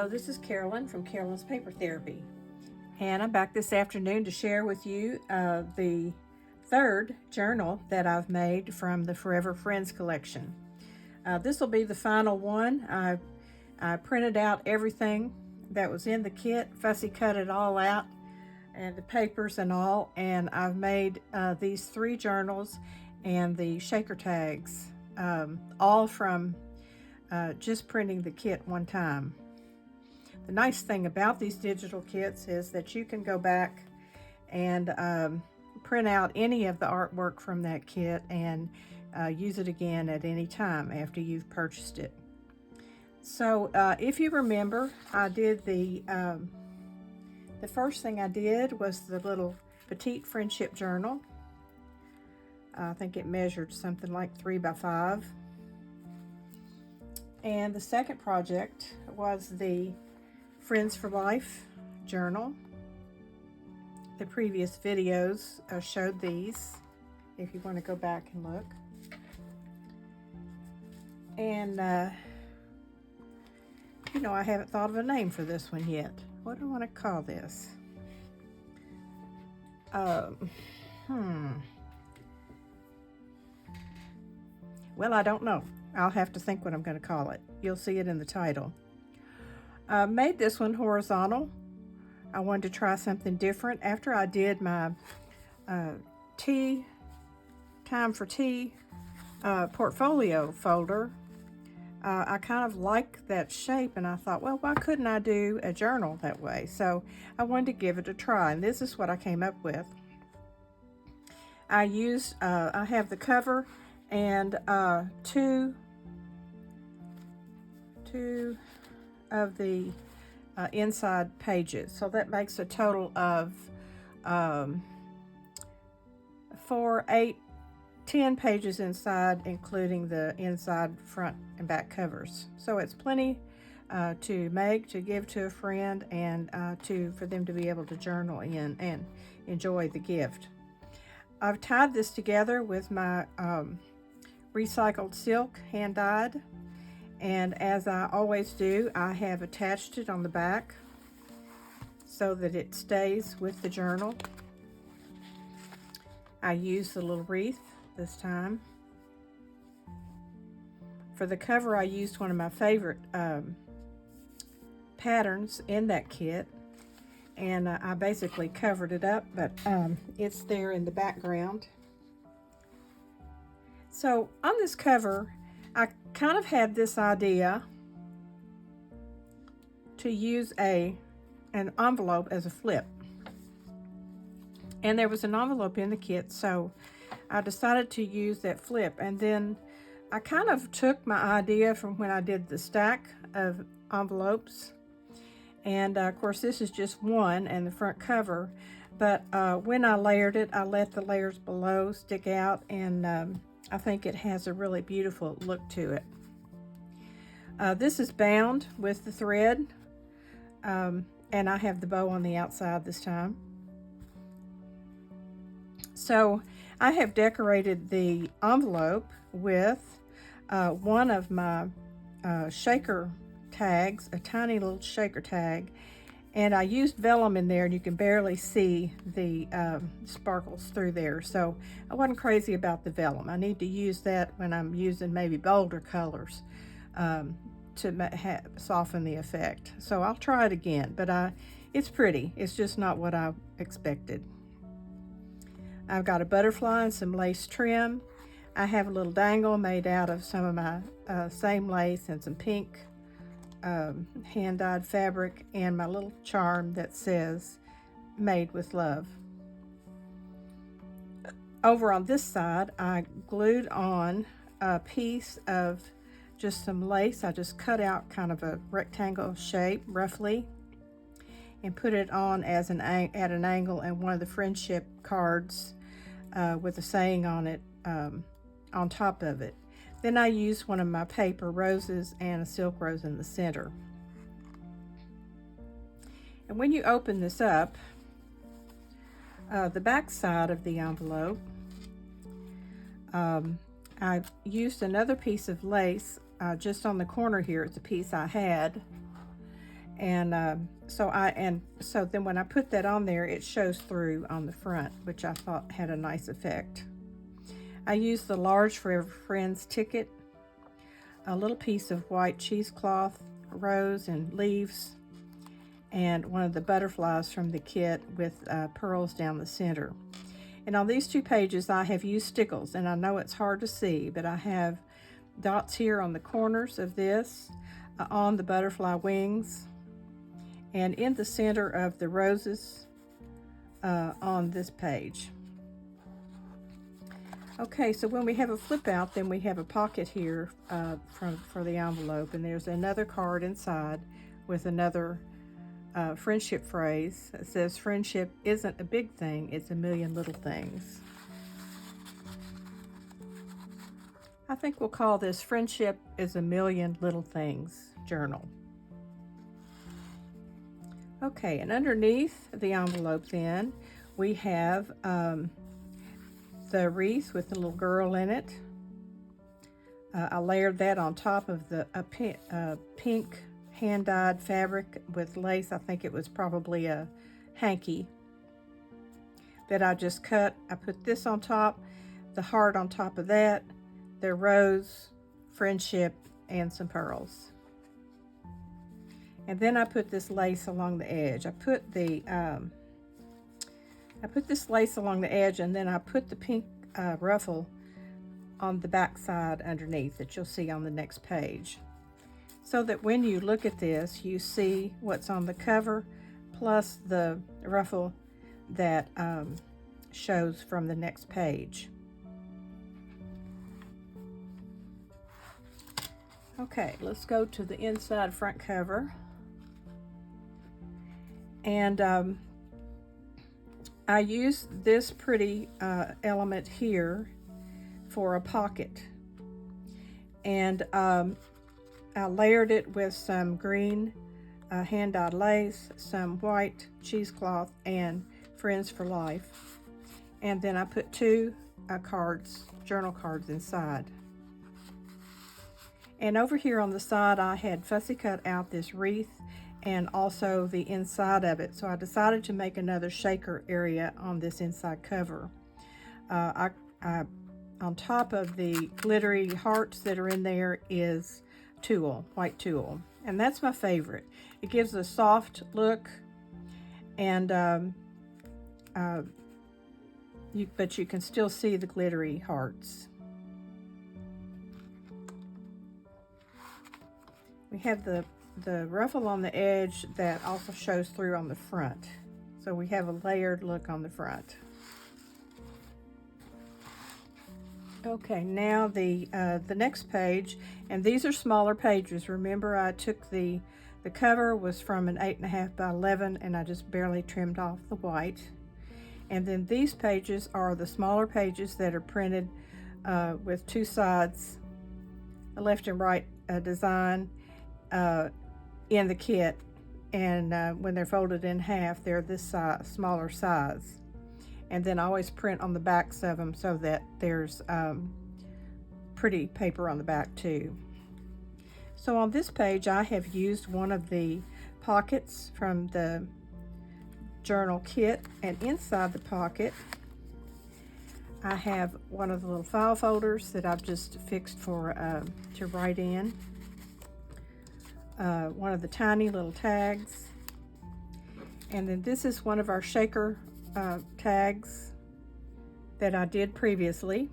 Hello, this is Carolyn from Carolyn's Paper Therapy, and I'm back this afternoon to share with you the third journal that I've made from the Forever Friends collection. This will be the final one. I printed out everything that was in the kit, fussy cut it all out, and the papers and all, and I've made these three journals and the shaker tags, all from just printing the kit one time. The nice thing about these digital kits is that you can go back and print out any of the artwork from that kit and use it again at any time after you've purchased it. So if you remember, I did the first thing I did was the little petite friendship journal. I think it measured something like 3 by 5. And the second project was the Friends for Life journal. The previous videos showed these, if you want to go back and look. And you know, I haven't thought of a name for this one yet. What do I want to call this? Well, I don't know. I'll have to think what I'm going to call it. You'll see it in the title. I made this one horizontal. I wanted to try something different. After I did my Time for Tea portfolio folder, I kind of liked that shape, and I thought, well, why couldn't I do a journal that way? So I wanted to give it a try, and this is what I came up with. I have the cover and two of the inside pages, so that makes a total of 10 pages inside, including the inside front and back covers. So it's plenty to make, to give to a friend, and for them to be able to journal in and enjoy the gift. I've tied this together with my recycled silk, hand dyed, and as I always do, I have attached it on the back so that it stays with the journal. I used the little wreath this time. For the cover, I used one of my favorite patterns in that kit, and I basically covered it up, but it's there in the background. So on this cover, I kind of had this idea to use an envelope as a flip. And there was an envelope in the kit, so I decided to use that flip. And then I kind of took my idea from when I did the stack of envelopes. And of course, this is just one and the front cover. But when I layered it, I let the layers below stick out, and I think it has a really beautiful look to it. This is bound with the thread, and I have the bow on the outside this time. So I have decorated the envelope with one of my shaker tags, a tiny little shaker tag, and I used vellum in there, and you can barely see the sparkles through there. So I wasn't crazy about the vellum. I need to use that when I'm using maybe bolder colors to soften the effect. So I'll try it again, but it's pretty. It's just not what I expected. I've got a butterfly and some lace trim. I have a little dangle made out of some of my same lace and some pink hand-dyed fabric, and my little charm that says "Made with Love." Over on this side, I glued on a piece of just some lace. I just cut out kind of a rectangle shape roughly and put it on as at an angle, and one of the friendship cards with a saying on it on top of it. Then I used one of my paper roses and a silk rose in the center. And when you open this up, the back side of the envelope, I used another piece of lace just on the corner here. It's a piece I had, So then when I put that on there, it shows through on the front, which I thought had a nice effect. I used the large Forever Friends ticket, a little piece of white cheesecloth, rose and leaves, and one of the butterflies from the kit with pearls down the center. And on these 2 pages, I have used stickles, and I know it's hard to see, but I have dots here on the corners of this, on the butterfly wings, and in the center of the roses on this page. Okay, so when we have a flip out, then we have a pocket here for the envelope, and there's another card inside with another friendship phrase. It says, "Friendship isn't a big thing, it's a million little things." I think we'll call this "Friendship is a Million Little Things" journal. Okay, and underneath the envelope then, we have the wreath with the little girl in it. I layered that on top of the pink hand-dyed fabric with lace. I think it was probably a hanky that I just cut. I put this on top, the heart on top of that, the rose, friendship, and some pearls. And then I put this lace along the edge. I put this lace along the edge, and then I put the pink ruffle on the back side underneath that you'll see on the next page, so that when you look at this, you see what's on the cover plus the ruffle that shows from the next page. Okay, let's go to the inside front cover. And I used this pretty element here for a pocket. And I layered it with some green hand-dyed lace, some white cheesecloth, and Friends for Life. And then I put 2 journal cards inside. And over here on the side, I had fussy cut out this wreath and also the inside of it. So I decided to make another shaker area on this inside cover. On top of the glittery hearts that are in there is tulle, white tulle. And that's my favorite. It gives a soft look, and but you can still see the glittery hearts. We have the ruffle on the edge that also shows through on the front. So we have a layered look on the front. Okay, now the next page, and these are smaller pages. Remember, I took the cover was from an 8.5 by 11, and I just barely trimmed off the white. And then these pages are the smaller pages that are printed with 2 sides, a left and right design in the kit, and when they're folded in half, they're this size, smaller size. And then I always print on the backs of them so that there's pretty paper on the back too. So on this page, I have used one of the pockets from the journal kit, and inside the pocket I have one of the little file folders that I've just fixed for to write in. One of the tiny little tags, and then this is one of our shaker tags that I did previously.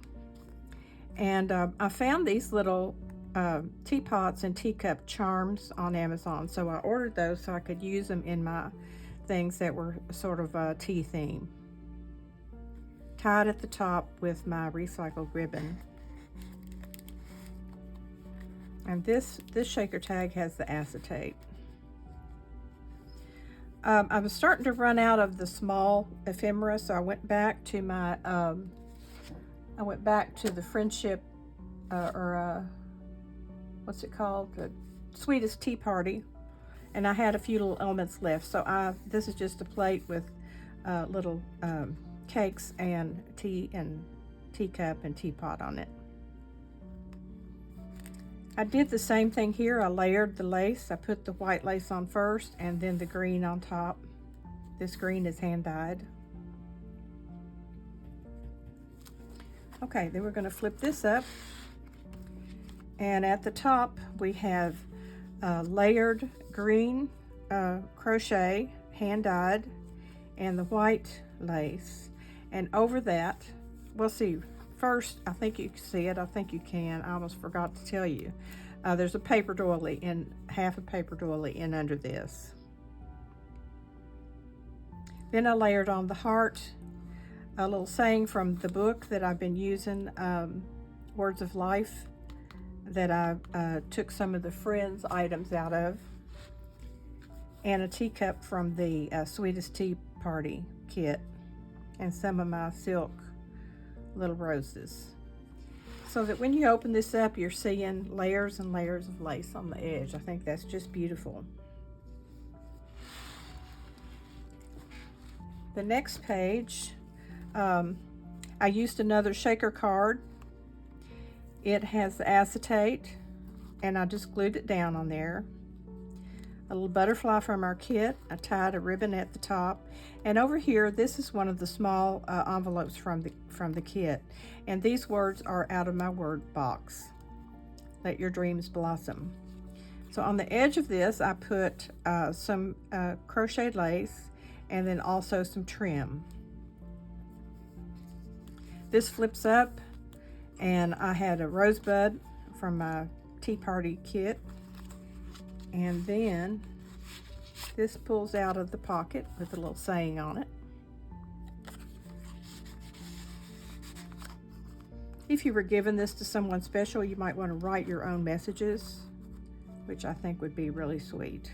And I found these little teapots and teacup charms on Amazon, so I ordered those so I could use them in my things that were sort of a tea theme. Tied at the top with my recycled ribbon. And this shaker tag has the acetate. I was starting to run out of the small ephemera, so I went back to my the friendship what's it called, the Sweetest Tea Party, and I had a few little elements left. So this is just a plate with little cakes and tea and teacup and teapot on it. I did the same thing here. I layered the lace. I put the white lace on first and then the green on top. This green is hand dyed. Okay, then we're going to flip this up. And at the top we have layered green crochet, hand dyed, and the white lace. And over that, we'll see. First, I think you can see it. I think you can. I almost forgot to tell you. There's a paper doily and half a paper doily in under this. Then I layered on the heart, a little saying from the book that I've been using, Words of Life, that I took some of the Friends items out of, and a teacup from the Sweetest Tea Party kit, and some of my silk little roses, so that when you open this up, you're seeing layers and layers of lace on the edge. I think that's just beautiful. The next page, I used another shaker card. It has acetate, and I just glued it down on there. A little butterfly from our kit. I tied a ribbon at the top, and over here, this is one of the small envelopes from the kit, and these words are out of my word box. Let your dreams blossom. So on the edge of this, I put some crocheted lace, and then also some trim. This flips up, and I had a rosebud from my Tea Party kit. And then this pulls out of the pocket with a little saying on it. If you were giving this to someone special, you might want to write your own messages, which I think would be really sweet.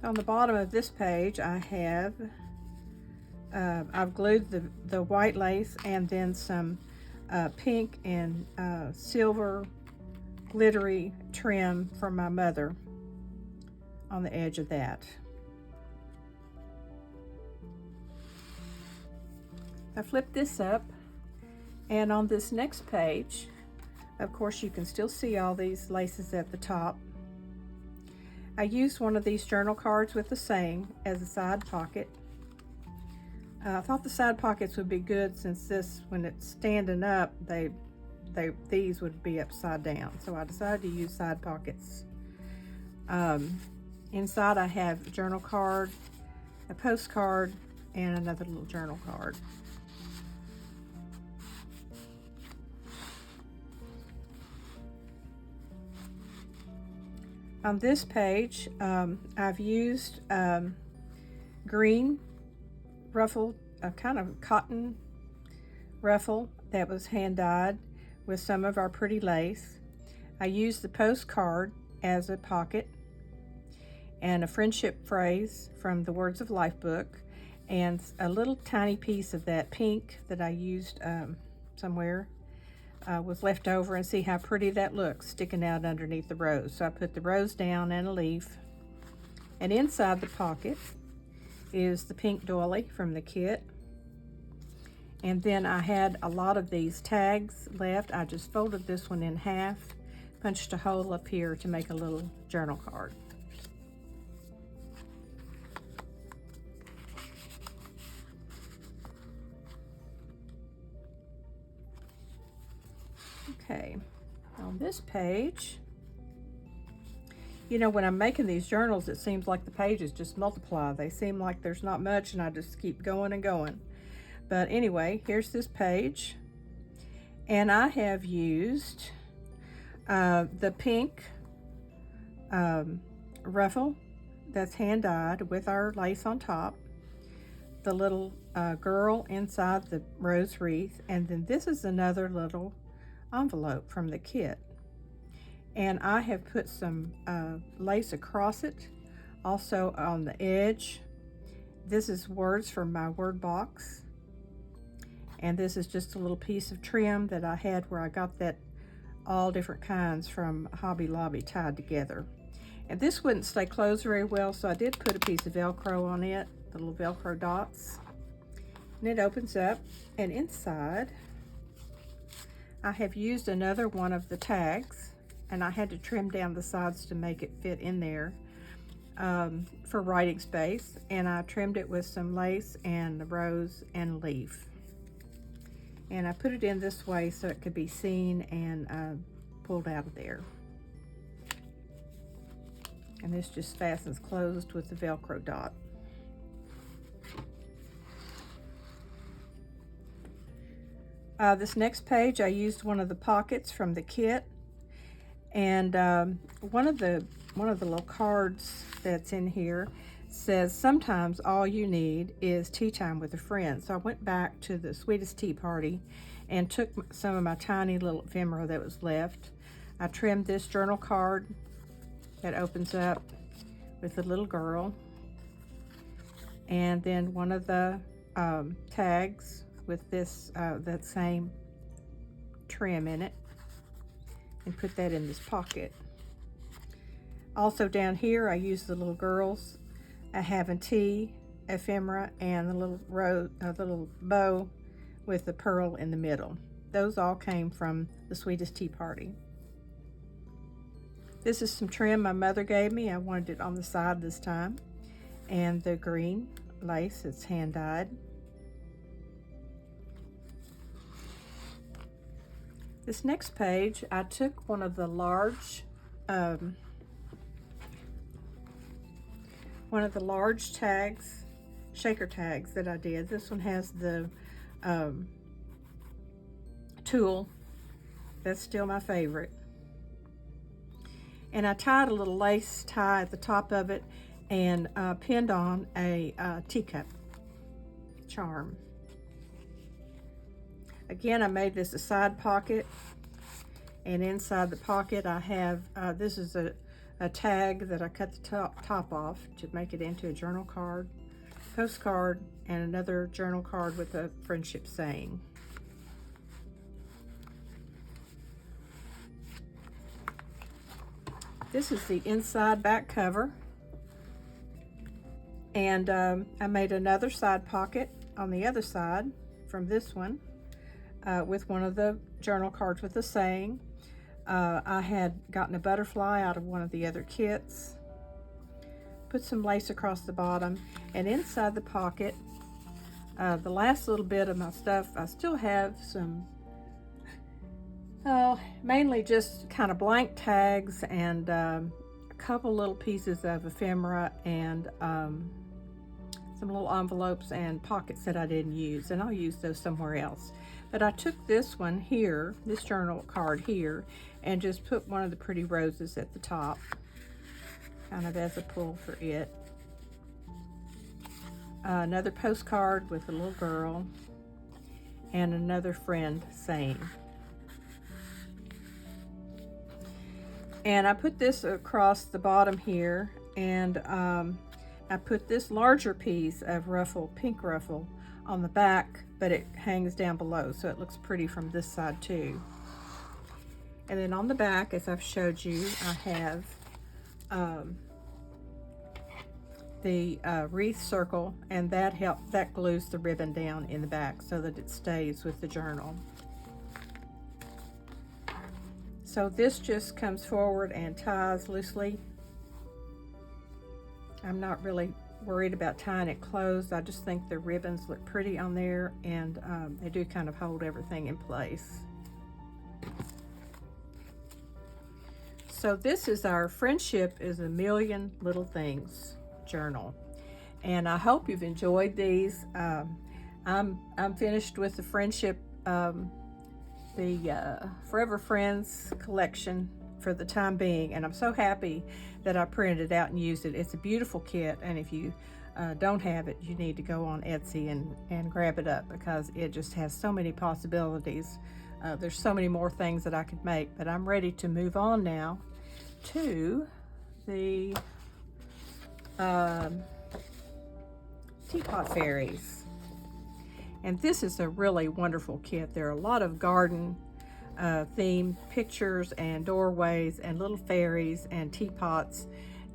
On the bottom of this page, I have, I've glued the white lace and then some pink and silver glittery trim from my mother on the edge of that. I flipped this up, and on this next page, of course, you can still see all these laces at the top. I used one of these journal cards with the saying as a side pocket. I thought the side pockets would be good, since this, when it's standing up, these would be upside down, so I decided to use side pockets. Inside I have a journal card, a postcard, and another little journal card. On this page, I've used green ruffle, a kind of cotton ruffle that was hand dyed with some of our pretty lace. I used the postcard as a pocket, and a friendship phrase from the Words of Life book, and a little tiny piece of that pink that I used somewhere was left over, and see how pretty that looks sticking out underneath the rose. So I put the rose down and a leaf, and inside the pocket is the pink doily from the kit. And then I had a lot of these tags left. I just folded this one in half, punched a hole up here to make a little journal card. Okay, on this page, you know, when I'm making these journals, it seems like the pages just multiply. They seem like there's not much, and I just keep going and going. But anyway, here's this page, and I have used the pink ruffle that's hand dyed with our lace on top, the little girl inside the rose wreath, and then this is another little envelope from the kit. And I have put some lace across it, also on the edge. This is words from my word box. And this is just a little piece of trim that I had where I got that all different kinds from Hobby Lobby tied together. And this wouldn't stay closed very well, so I did put a piece of Velcro on it, the little Velcro dots. And it opens up, and inside I have used another one of the tags, and I had to trim down the sides to make it fit in there for writing space, and I trimmed it with some lace and the rose and leaf. And I put it in this way so it could be seen and pulled out of there. And this just fastens closed with the Velcro dot. This next page, I used one of the pockets from the kit, and one of the little cards that's in here says, sometimes all you need is tea time with a friend. So I went back to the Sweetest Tea Party and took some of my tiny little ephemera that was left. I trimmed this journal card that opens up with a little girl, and then one of the tags with this that same trim in it, and put that in this pocket. Also down here, I used the little girls having tea, ephemera, and the little bow with the pearl in the middle. Those all came from the Sweetest Tea Party. This is some trim my mother gave me. I wanted it on the side this time. And the green lace, it's hand dyed. This next page, I took one of the large tags, shaker tags that I did. This one has the tulle. That's still my favorite. And I tied a little lace tie at the top of it and pinned on a teacup charm. Again, I made this a side pocket, and inside the pocket I have, this is a tag that I cut the top off to make it into a journal card, postcard, and another journal card with a friendship saying. This is the inside back cover, and I made another side pocket on the other side from this one with one of the journal cards with a saying. I had gotten a butterfly out of one of the other kits, put some lace across the bottom, and inside the pocket, the last little bit of my stuff, I still have some mainly just kind of blank tags and a couple little pieces of ephemera and some little envelopes and pockets that I didn't use, and I'll use those somewhere else. But I took this one here, this journal card here, and just put one of the pretty roses at the top, kind of as a pull for it. Another postcard with a little girl, and another friend saying. And I put this across the bottom here, and I put this larger piece of ruffle, pink ruffle, on the back, but it hangs down below, so it looks pretty from this side too. And then on the back, as I've showed you, I have the wreath circle, and that glues the ribbon down in the back so that it stays with the journal. So this just comes forward and ties loosely. I'm not really worried about tying it closed. I just think the ribbons look pretty on there, and they do kind of hold everything in place. So this is our Friendship is a Million Little Things journal, and I hope you've enjoyed these. I'm finished with the Friendship, the Forever Friends collection for the time being, and I'm so happy that I printed it out and used it. It's a beautiful kit, and if you don't have it, you need to go on Etsy and grab it up, because it just has so many possibilities. There's so many more things that I could make, but I'm ready to move on now to the Teapot Fairies. And this is a really wonderful kit. There are a lot of garden themed pictures and doorways and little fairies and teapots,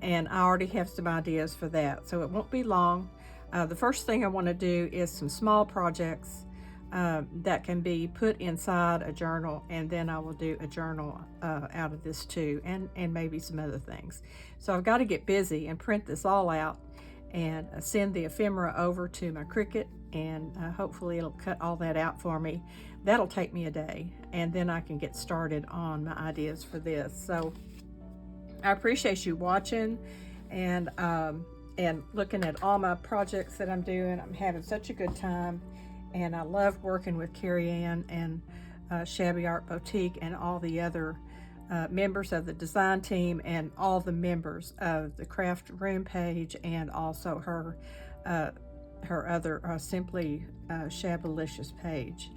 and I already have some ideas for that, so it won't be long. The first thing I want to do is some small projects that can be put inside a journal, and then I will do a journal out of this too, and maybe some other things. So I've got to get busy and print this all out and send the ephemera over to my Cricut, and hopefully it'll cut all that out for me. That'll take me a day, and then I can get started on my ideas for this. So I appreciate you watching and looking at all my projects that I'm doing. I'm having such a good time, and I love working with Carrie Ann and Shabby Art Boutique and all the other members of the design team and all the members of the craft room page, and also her other Simply Shabalicious page.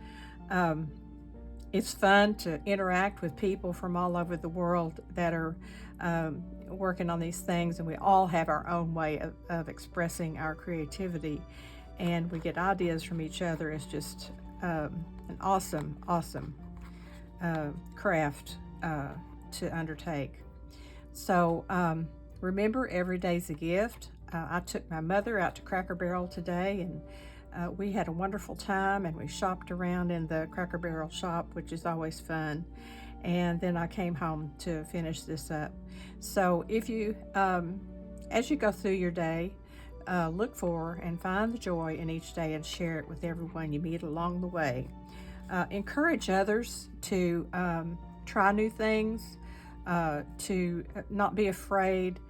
It's fun to interact with people from all over the world that are working on these things, and we all have our own way of expressing our creativity, and we get ideas from each other. It's just an awesome craft to undertake. So remember, every day's a gift. I took my mother out to Cracker Barrel today, and we had a wonderful time, and we shopped around in the Cracker Barrel shop, which is always fun. And then I came home to finish this up. So if you, as you go through your day, look for and find the joy in each day and share it with everyone you meet along the way. Encourage others to try new things, to not be afraid,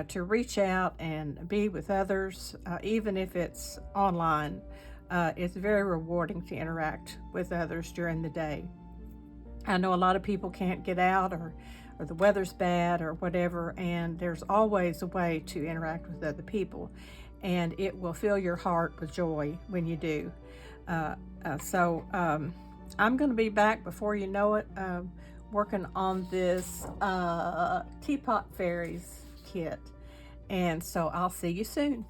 to reach out and be with others, even if it's online. It's very rewarding to interact with others during the day. I know a lot of people can't get out, or the weather's bad or whatever, and there's always a way to interact with other people, and it will fill your heart with joy when you do. So I'm going to be back before you know it, working on this Teapot Fairies kit, and so I'll see you soon.